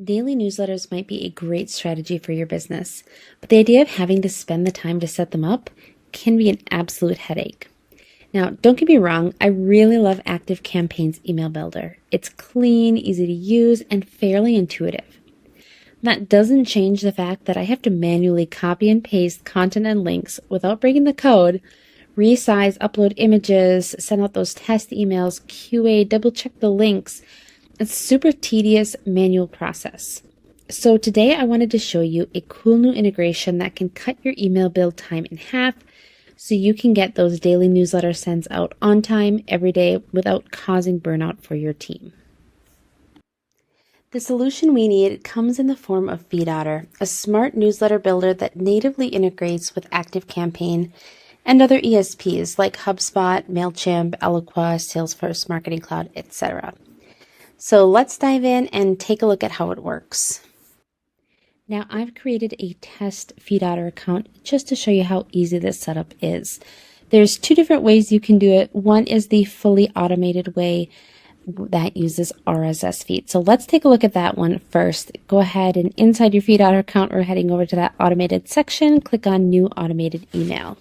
Daily newsletters might be a great strategy for your business, but the idea of having to spend the time to set them up can be an absolute headache. Now, don't get me wrong, I really love ActiveCampaign's email builder. It's clean, easy to use, and fairly intuitive. That doesn't change the fact that I have to manually copy and paste content and links without breaking the code, resize, upload images, send out those test emails, QA, double check the links. It's a super tedious manual process. So today I wanted to show you a cool new integration that can cut your email build time in half so you can get those daily newsletter sends out on time every day without causing burnout for your team. The solution we need comes in the form of FeedOtter, a smart newsletter builder that natively integrates with ActiveCampaign and other ESPs like HubSpot, MailChimp, Eloqua, Salesforce Marketing Cloud, etc. So let's dive in and take a look at how it works. Now I've created a test FeedOtter account just to show you how easy this setup is. There's two different ways you can do it. One is the fully automated way that uses RSS feed. So let's take a look at that one first. Go ahead and inside your FeedOtter account, we're heading over to that automated section, click on new automated email.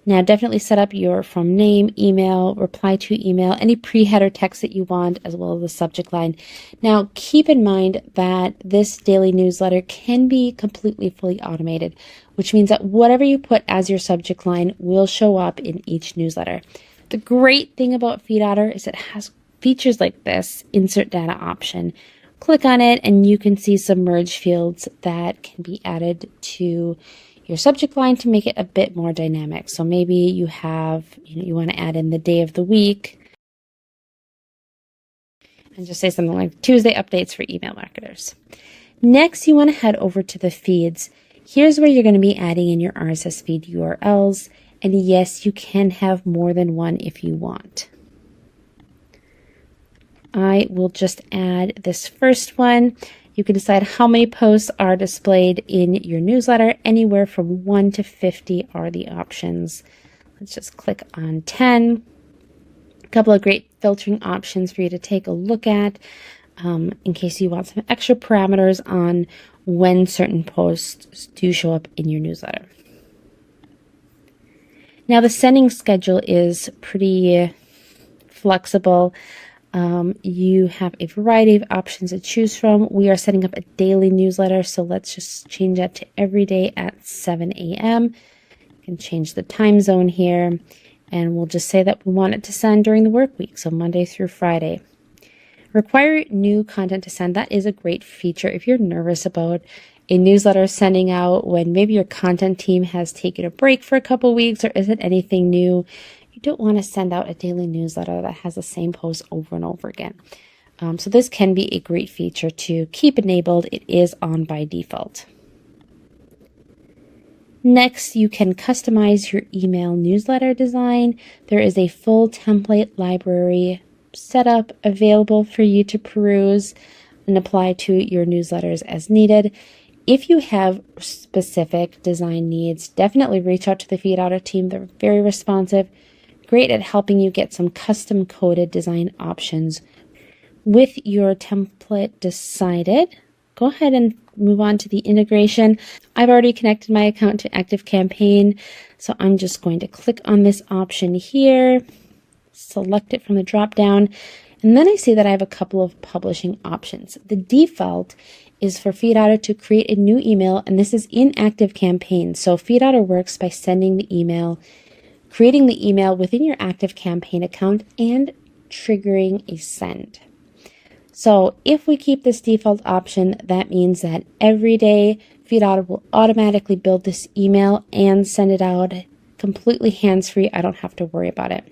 Now definitely set up your from name, email, reply to email, any pre-header text that you want, as well as the subject line. Now keep in mind that this daily newsletter can be completely fully automated, which means that whatever you put as your subject line will show up in each newsletter. The great thing about FeedOtter is it has features like this insert data option. Click on it and you can see some merge fields that can be added to your subject line to make it a bit more dynamic. So maybe you have, you want to add in the day of the week and just say something like Tuesday updates for email marketers. Next, you want to head over to the feeds. Here's where you're going to be adding in your RSS feed URLs. And yes, you can have more than one if you want. I will just add this first one. You can decide how many posts are displayed in your newsletter. Anywhere from 1 to 50 are the options. Let's just click on 10. A couple of great filtering options for you to take a look at in case you want some extra parameters on when certain posts do show up in your newsletter. Now the sending schedule is pretty flexible. You have a variety of options to choose from. We are setting up a daily newsletter, so let's just change that to every day at 7 a.m. You can change the time zone here, and we'll just say that we want it to send during the work week, so Monday through Friday. Require new content to send. That is a great feature if you're nervous about a newsletter sending out when maybe your content team has taken a break for a couple weeks or isn't anything new. You don't want to send out a daily newsletter that has the same post over and over again. So this can be a great feature to keep enabled. It is on by default. Next, you can customize your email newsletter design. There is a full template library setup available for you to peruse and apply to your newsletters as needed. If you have specific design needs, definitely reach out to the FeedOtter team. They're very responsive. Great at helping you get some custom coded design options. With your template decided, go ahead and move on to the integration. I've already connected my account to ActiveCampaign, so I'm just going to click on this option here, select it from the drop down, and then I see that I have a couple of publishing options. The default is for FeedOtter to create a new email, and this is in ActiveCampaign. So FeedOtter works by sending the email, creating the email within your ActiveCampaign account, and triggering a send. So if we keep this default option, that means that every day FeedOtter will automatically build this email and send it out completely hands-free. I don't have to worry about it.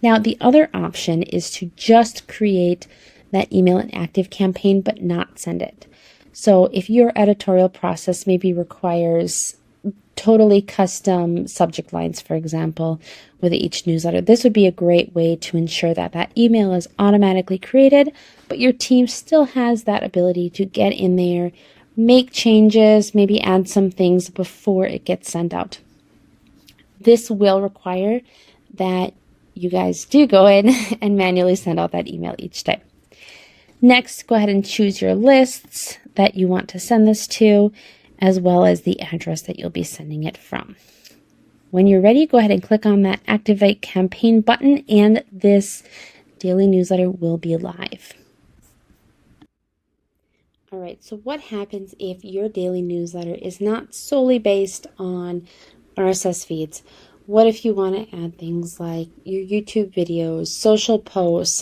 Now, the other option is to just create that email in ActiveCampaign but not send it. So if your editorial process maybe requires totally custom subject lines, for example, with each newsletter, this would be a great way to ensure that that email is automatically created, but your team still has that ability to get in there, make changes, maybe add some things before it gets sent out. This will require that you guys do go in and manually send out that email each day. Next, go ahead and choose your lists that you want to send this to, as well as the address that you'll be sending it from. When you're ready, go ahead and click on that Activate Campaign button, and this daily newsletter will be live. All right, so what happens if your daily newsletter is not solely based on RSS feeds? What if you want to add things like your YouTube videos, social posts,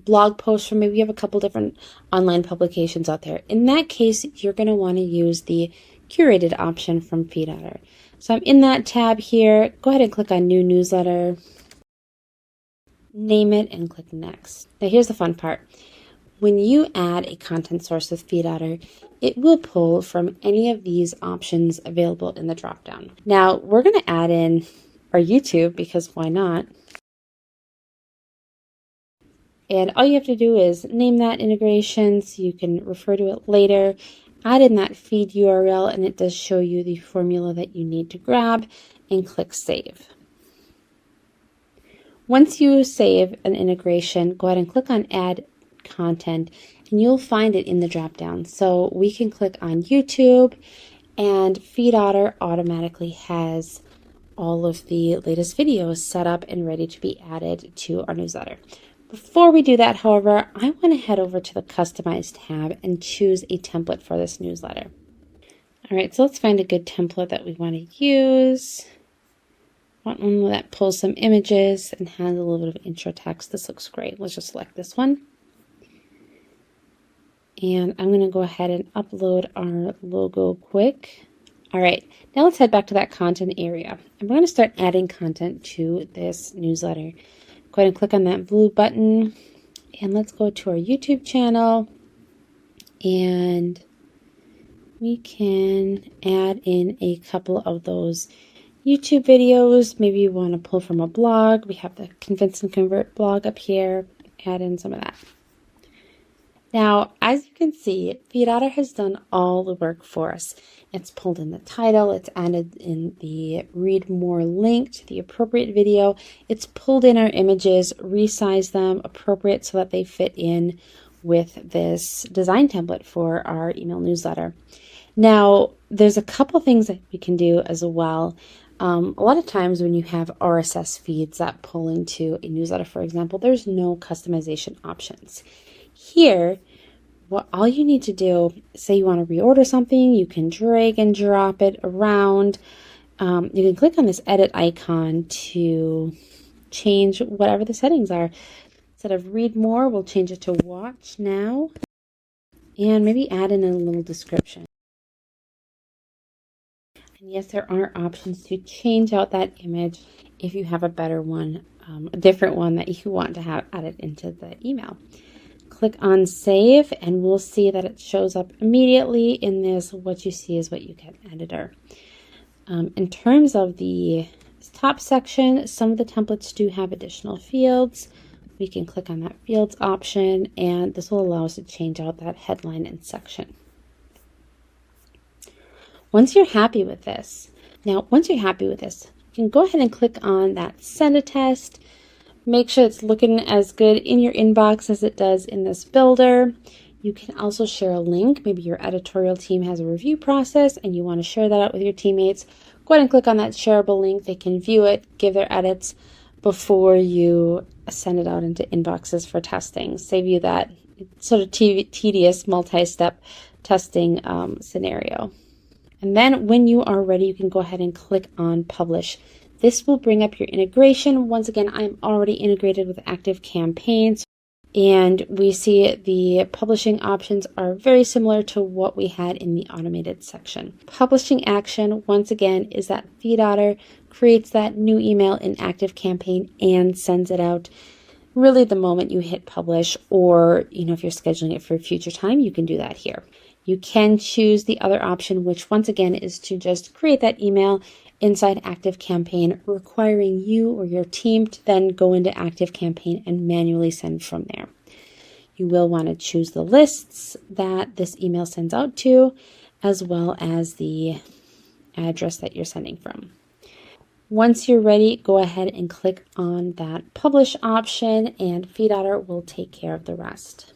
blog posts, or maybe you have a couple different online publications out there? In that case, you're going to want to use the curated option from FeedOtter. So I'm in that tab here. Go ahead and click on New Newsletter, name it, and click Next. Now here's the fun part. When you add a content source with FeedOtter, it will pull from any of these options available in the dropdown. Now we're going to add in our YouTube, because why not? And all you have to do is name that integration so you can refer to it later. Add in that feed URL, and it does show you the formula that you need to grab, and click Save. Once you save an integration, go ahead and click on Add Content, and you'll find it in the dropdown. So we can click on YouTube, and FeedOtter automatically has all of the latest videos set up and ready to be added to our newsletter. Before we do that, however, I want to head over to the Customize tab and choose a template for this newsletter. All right, so let's find a good template that we want to use. Want one that pulls some images and has a little bit of intro text. This looks great. Let's just select this one. And I'm going to go ahead and upload our logo quick. All right, now let's head back to that content area. And we're going to start adding content to this newsletter. Go ahead and click on that blue button, and let's go to our YouTube channel, and we can add in a couple of those YouTube videos. Maybe you want to pull from a blog. We have the Convince and Convert blog up here. Add in some of that. Now, as you can see, FeedOtter has done all the work for us. It's pulled in the title, it's added in the read more link to the appropriate video, it's pulled in our images, resized them appropriate so that they fit in with this design template for our email newsletter. Now, there's a couple things that we can do as well. A lot of times when you have RSS feeds that pull into a newsletter, for example, there's no customization options. Here, all you need to do, say you want to reorder something, you can drag and drop it around. You can click on this edit icon to change whatever the settings are. Instead of read more, we'll change it to watch now, and maybe add in a little description. And yes, there are options to change out that image if you have a better one, a different one that you want to have added into the email. Click on Save, and we'll see that it shows up immediately in this What You See Is What You Get editor. In terms of the top section, some of the templates do have additional fields. We can click on that fields option, and this will allow us to change out that headline and section. Once you're happy with this, you can go ahead and click on that Send a Test. Make sure it's looking as good in your inbox as it does in this builder. You can also share a link. Maybe your editorial team has a review process and you want to share that out with your teammates. Go ahead and click on that shareable link. They can view it, give their edits before you send it out into inboxes for testing. Save you that sort of tedious multi-step testing scenario. And then when you are ready, you can go ahead and click on Publish. This will bring up your integration. Once again, I'm already integrated with ActiveCampagin, and we see the publishing options are very similar to what we had in the automated section. Publishing action, once again, is that FeedOtter creates that new email in ActiveCampagin and sends it out really the moment you hit publish, or if you're scheduling it for a future time, you can do that here. You can choose the other option, which once again is to just create that email inside ActiveCampagin, requiring you or your team to then go into ActiveCampagin and manually send from there. You will want to choose the lists that this email sends out to, as well as the address that you're sending from. Once you're ready, go ahead and click on that Publish option, and FeedOtter will take care of the rest.